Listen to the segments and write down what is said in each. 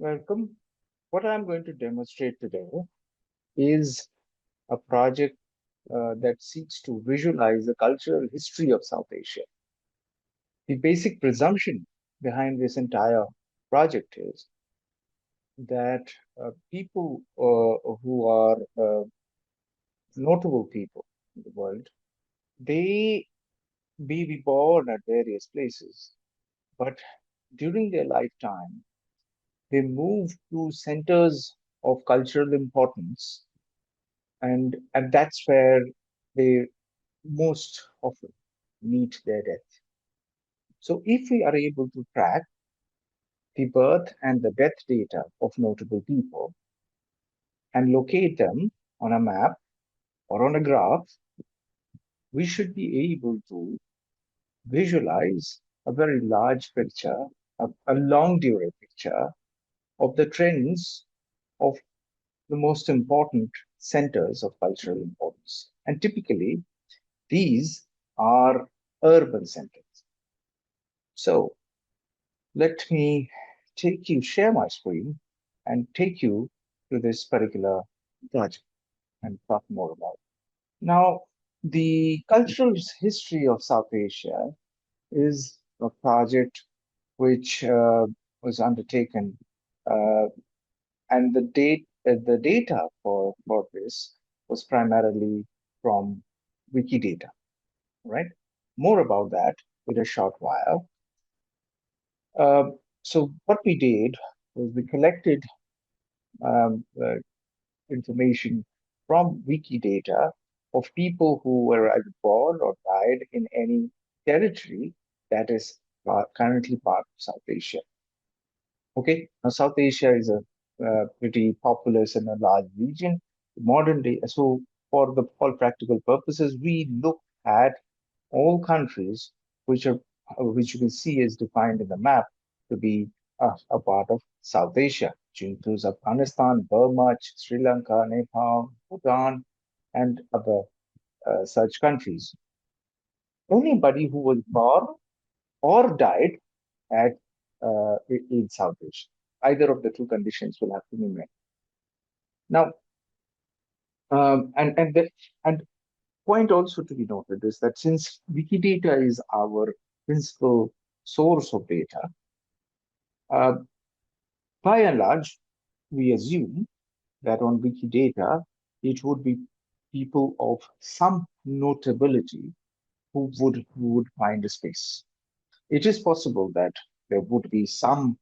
Welcome. What I'm going to demonstrate today is a project that seeks to visualize the cultural history of South Asia. The basic presumption behind this entire project is that people who are notable people in the world, they may be born at various places, but during their lifetime, they move to centers of cultural importance, and that's where they most often meet their death. So if we are able to track the birth and the death data of notable people and locate them on a map or on a graph, we should be able to visualize a very large picture, a long duration picture of the trends of the most important centers of cultural importance. And typically, these are urban centers. So let me share my screen and take you to this particular project and talk more about it. Now, the cultural history of South Asia is a project which was undertaken, uh, and the data for this was primarily from Wikidata, right? More about that in a short while. So what we did was we collected information from Wikidata of people who were either born or died in any territory that is currently part of South Asia. Okay, now South Asia is a pretty populous and a large region. Modern day, so for the all practical purposes, we look at all countries which you can see is defined in the map to be a part of South Asia, which includes Afghanistan, Burma, Sri Lanka, Nepal, Bhutan, and other such countries. Anybody who was born or died at in South Asia, either of the two conditions will have to be met. Now, and point also to be noted is that since Wikidata is our principal source of data, uh, by and large, we assume that on Wikidata, it would be people of some notability who would find a space. It is possible that there would be some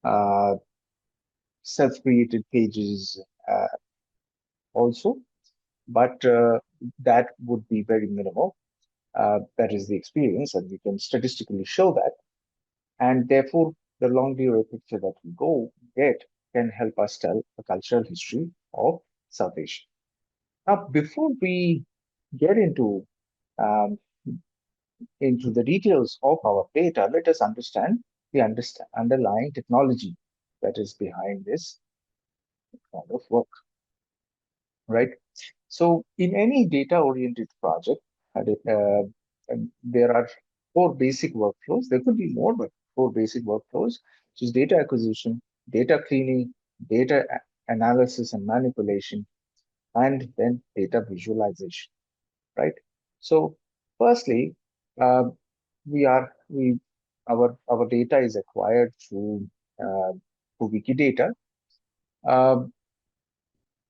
uh, self-created pages also, but that would be very minimal. That is the experience, and we can statistically show that. And therefore, the long durable picture that we go get can help us tell the cultural history of South Asia. Now, before we get into the details of our data, let us understand the underlying technology that is behind this kind of work, right? So, in any data-oriented project, there are four basic workflows. There could be more, but four basic workflows, which is data acquisition, data cleaning, analysis and manipulation, and then data visualization, right? So, firstly, uh, we our data is acquired through Wikidata, uh,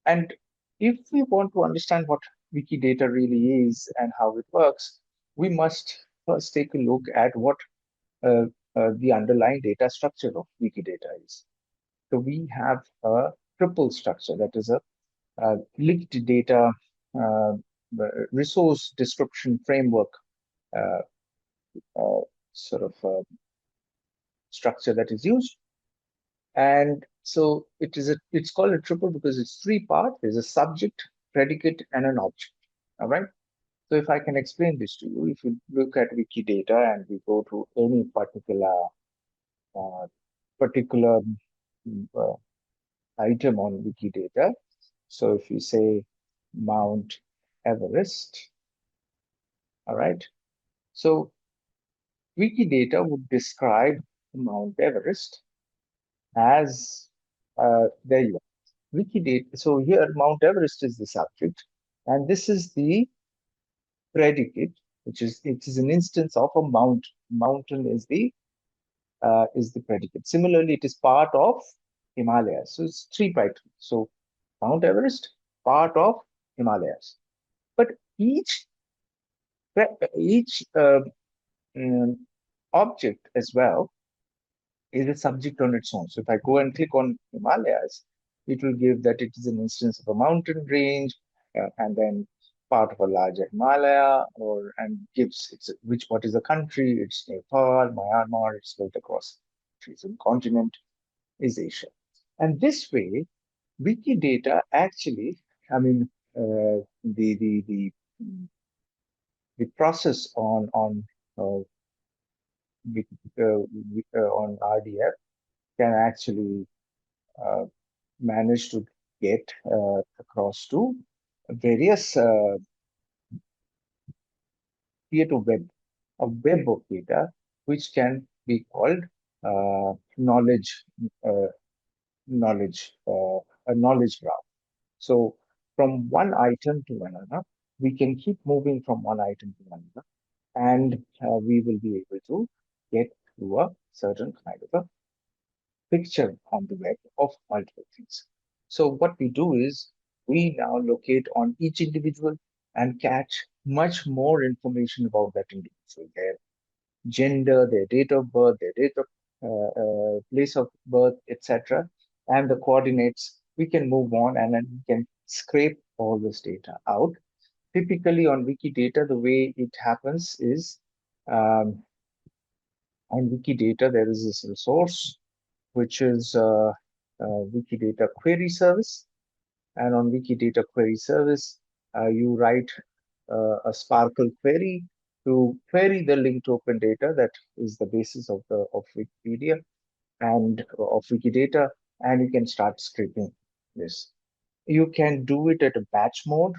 and if we want to understand what Wikidata really is and how it works, we must first take a look at what uh, the underlying data structure of Wikidata is. So we have a triple structure, that is a linked data uh, resource description framework uh, uh, sort of structure that is used. And so it's called a triple because it's three parts. There's a subject, predicate, and an object. All right. So if I can explain this to you, if you look at Wikidata and we go to any uh, particular uh, item on Wikidata, so if you say Mount Everest, all right. So Wikidata would describe Mount Everest as There you are. Wikidata. So here, Mount Everest is the subject, and this is the predicate, which is it is an instance of a mount. Mountain is the predicate. Similarly, it is part of Himalayas. So it's three by three. So Mount Everest, part of Himalayas. But each object as well is a subject on its own. So if I go and click on Himalayas, it will give that it is an instance of a mountain range, and then part of a larger Himalaya, or and gives it's which what is the country? It's Nepal, Myanmar. It's spread across countries and continent is Asia. And this way, Wikidata actually, I mean, the process uh, on RDF can actually uh, manage to get across to various create a web of data, which can be called knowledge uh, a knowledge graph. So from one item to another, we can keep moving from one item to another, and we will be able to get to a certain kind of a picture on the web of multiple things. So what we do is we now locate on each individual and catch much more information about that individual, their gender, their date of birth, their date of place of birth, etc., and the coordinates. We can move on and then we can scrape all this data out. Typically on Wikidata, the way it happens is um, on Wikidata, there is this resource which is Wikidata Query Service. And on Wikidata Query Service, you write a Sparkle query to query the linked open data that is the basis of the of Wikipedia and of Wikidata, and you can start scraping this. You can do it at a batch mode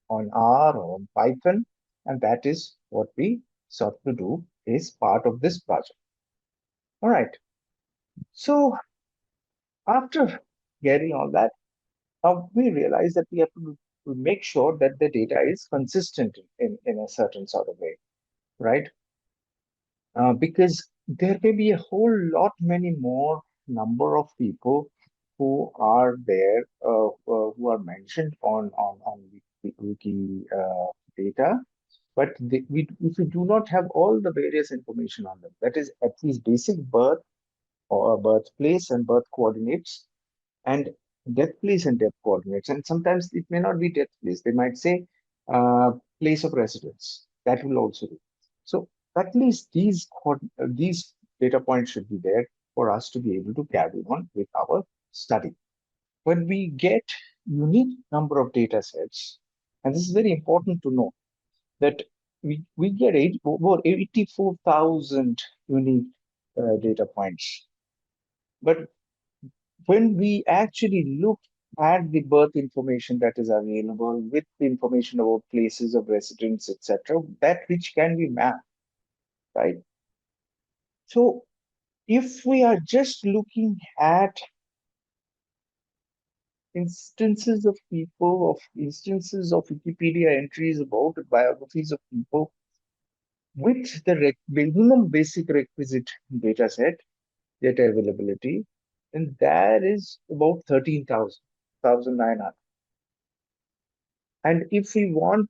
on R or on Python, and that is what we sought to do is part of this project. All right. So after getting all that, we realize that we have to make sure that the data is consistent in a certain sort of way, right? Because there may be a whole lot many more number of people who are there, who are mentioned on data, but if we do not have all the various information on them, that is at least basic birth or birthplace and birth coordinates, and death place and death coordinates. And sometimes it may not be death place. They might say place of residence. That will also do. So at least these data points should be there for us to be able to carry on with our study. When we get unique number of data sets, and this is very important to know that we get over 84,000 unique data points. But when we actually look at the birth information that is available with the information about places of residence, etc., that which can be mapped, right? So if we are just looking at instances of Wikipedia entries about biographies of people with the minimum basic requisite data set, data availability, and that is about 13,000, 1,900. And if we want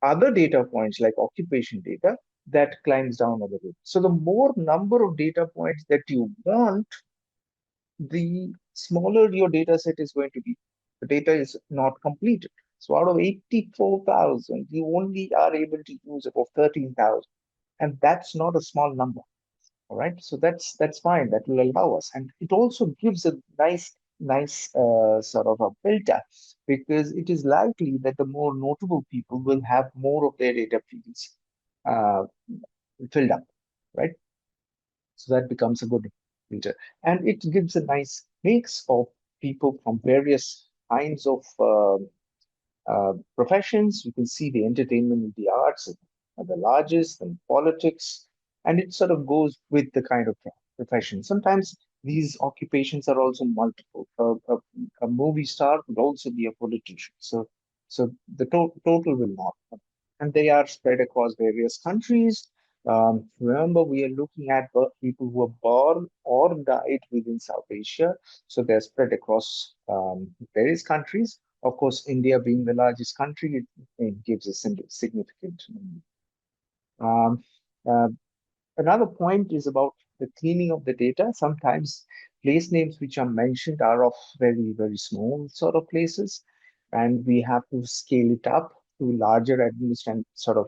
other data points like occupation data, that climbs down a little. So the more number of data points that you want, the smaller your data set is going to be. The data is not completed. So out of 84,000, you only are able to use about 13,000. And that's not a small number. All right. So that's fine. That will allow us. And it also gives a nice sort of a filter, because it is likely that the more notable people will have more of their data fields uh, filled up, right? So that becomes a good filter. And it gives a nice mix of people from various kinds of professions. You can see the entertainment and the arts are the largest, and politics, and it sort of goes with the kind of profession. Sometimes these occupations are also multiple. A movie star could also be a politician. So the total will not. And they are spread across various countries. Remember, we are looking at people who are born or died within South Asia. So they're spread across various countries. Of course, India being the largest country, it gives a significant. Um, uh, Another point is about the cleaning of the data. Sometimes place names which are mentioned are of very, very small sort of places, and we have to scale it up to larger and sort of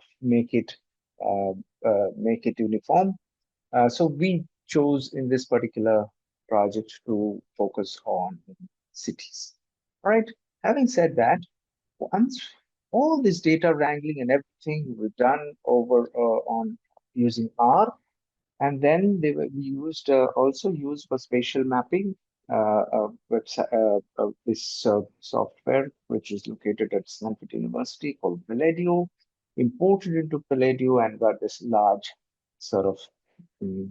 uh, make it uniform. So we chose in this particular project to focus on cities. All right. Having said that, once all this data wrangling and everything was done over on using R, and then we used also used for spatial mapping website this software which is located at Stanford University called Palladio, imported into Palladio and got this large sort of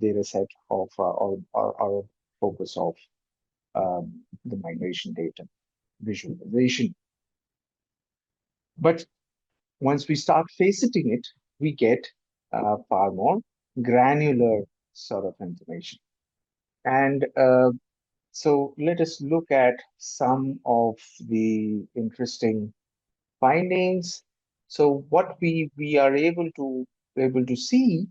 data set of our focus of the migration data visualization. But once we start faceting it, we get far more granular sort of information. And so let us look at some of the interesting findings. So what we are able to see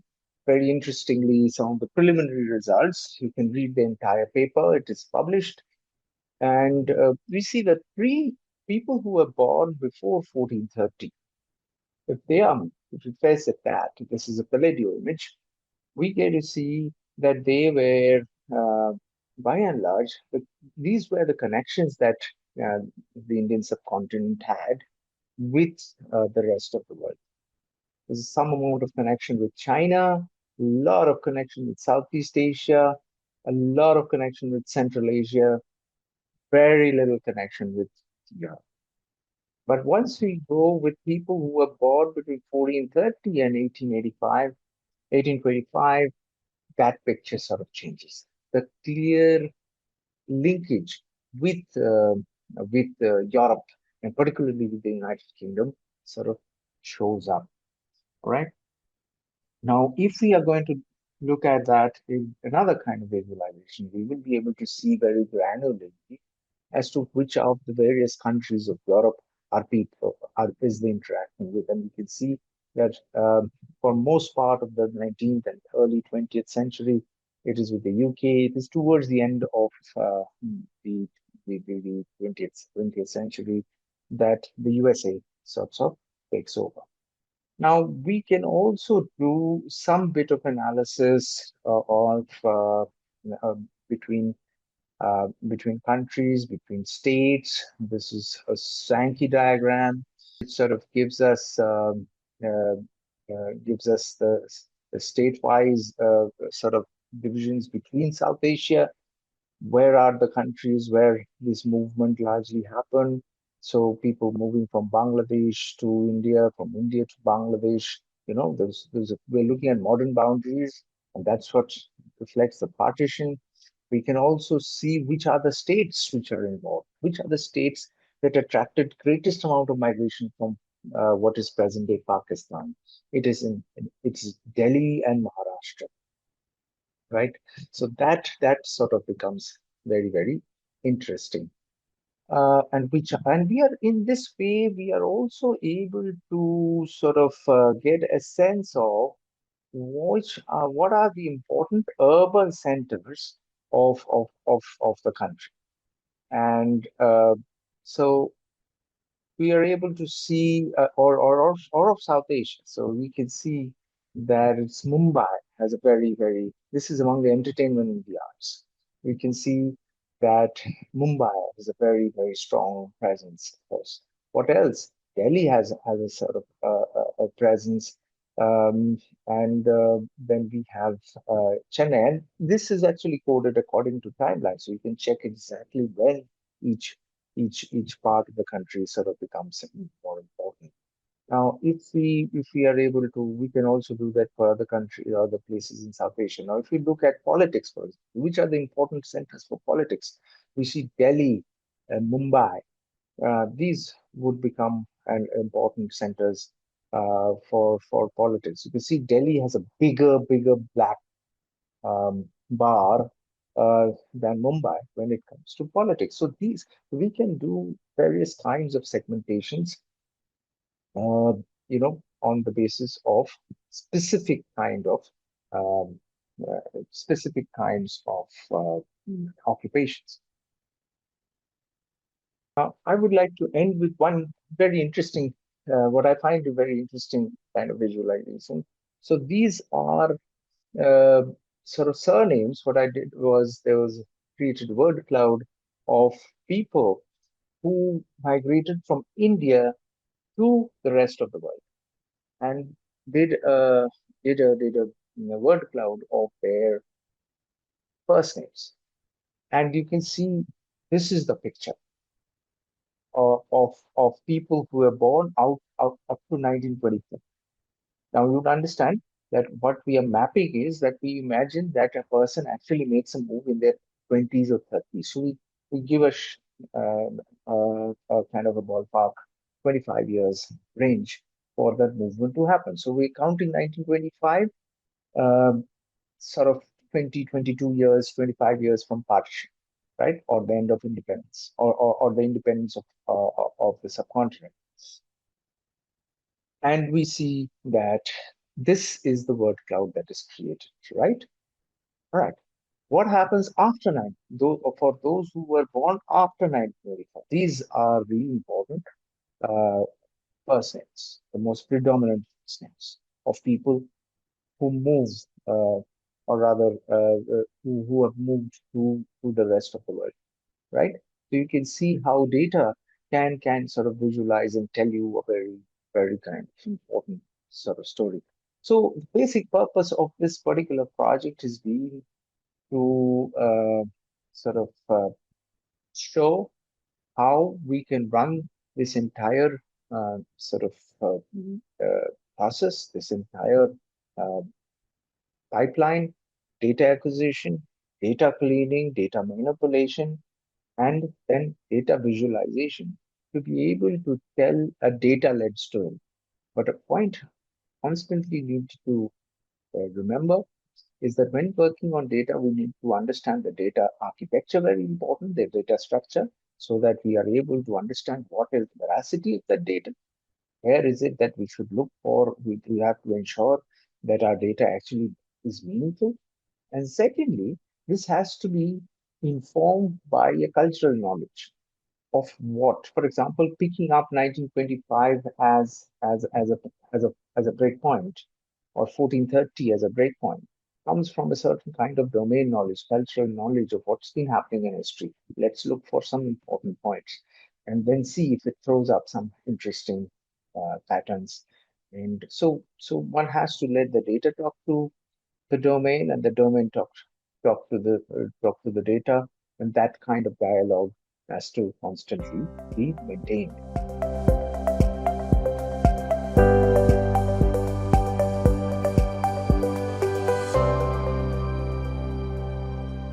very interestingly some of the preliminary results. You can read the entire paper. It is published, and we see that three people who were born before 1430, if they are, if we face at that, this is a Palladio image, we get to see that they were, by and large, these were the connections that uh, the Indian subcontinent had with the rest of the world. There's some amount of connection with China, a lot of connection with Southeast Asia, a lot of connection with Central Asia, very little connection with Europe. But once we go with people who were born between 1430 and 1825, that picture sort of changes. The clear linkage with Europe and particularly with the United Kingdom sort of shows up. All right. Now, if we are going to look at that in another kind of visualization, we will be able to see very granularly as to which of the various countries of Europe are people is the interacting with, and we can see that for most part of the 19th and early 20th century, it is with the UK. It is towards the end of the, the 20th century that the USA sorts of takes over. Now, we can also do some bit of analysis of uh, between between countries, between states. This is a Sankey diagram, which sort of gives us the state-wise sort of divisions between South Asia. Where are the countries where this movement largely happened? So people moving from Bangladesh to India, from India to Bangladesh, we're looking at modern boundaries, and that's what reflects the partition. We can also see which are the states which are involved, which are the states that attracted greatest amount of migration from what is present day Pakistan. It's Delhi and Maharashtra, right? So that sort of becomes very, very interesting. And we are in this way, we are also able to sort of get a sense of what are the important urban centers of the country. And so we are able to see, or of South Asia. So we can see that it's Mumbai has a very, very, this is among the entertainment and the arts. We can see that Mumbai has a very, very strong presence, of course. What else? Delhi has a sort of a presence. And then we have Chennai. And this is actually coded according to timeline. So you can check exactly when each each part of the country sort of becomes more important. Now, if we are able to, we can also do that for other countries, other places in South Asia. Now, if we look at politics, for example, which are the important centers for politics? We see Delhi and Mumbai. These would become an important centers for politics. You can see Delhi has a bigger black bar than Mumbai when it comes to politics. So these we can do various kinds of segmentations, uh, on the basis of specific kind of specific kinds of occupations. I would like to end with one very interesting, what I find a very interesting kind of visualization. So these are uh, sort of surnames. What I did was there was created a word cloud of people who migrated from India to the rest of the world and did a word cloud of their first names. And you can see this is the picture of people who were born out up to 1924. Now you would understand that what we are mapping is that we imagine that a person actually makes a move in their 20s or 30s. So we give a kind of a ballpark 25 years range for that movement to happen. So we're counting 1925, um, sort of 20, 22 years, 25 years from partition, right? Or the end of independence, or the independence of the subcontinent. And we see that this is the word cloud that is created, right? All right. What happens after 9? For those who were born after 1925, these are really important uh, first names, the most predominant first names of people who move, or rather, who have moved to the rest of the world, right? So you can see how data can sort of visualize and tell you a very kind of important sort of story. So the basic purpose of this particular project is being to sort of show how we can run this entire sort of process, this entire uh, pipeline, data acquisition, data cleaning, data manipulation, and then data visualization to be able to tell a data-led story. But a point constantly need to remember is that when working on data, we need to understand the data architecture, very important, the data structure, so that we are able to understand what is the veracity of that data. Where is it that we should look for? We have to ensure that our data actually is meaningful. And secondly, this has to be informed by a cultural knowledge of what? For example, picking up 1925 as a breakpoint, or 1430 as a breakpoint, comes from a certain kind of domain knowledge, cultural knowledge of what's been happening in history. Let's look for some important points, and then see if it throws up some interesting patterns. And so one has to let the data talk to the domain, and the domain talk to the data, and that kind of dialogue has to constantly be maintained.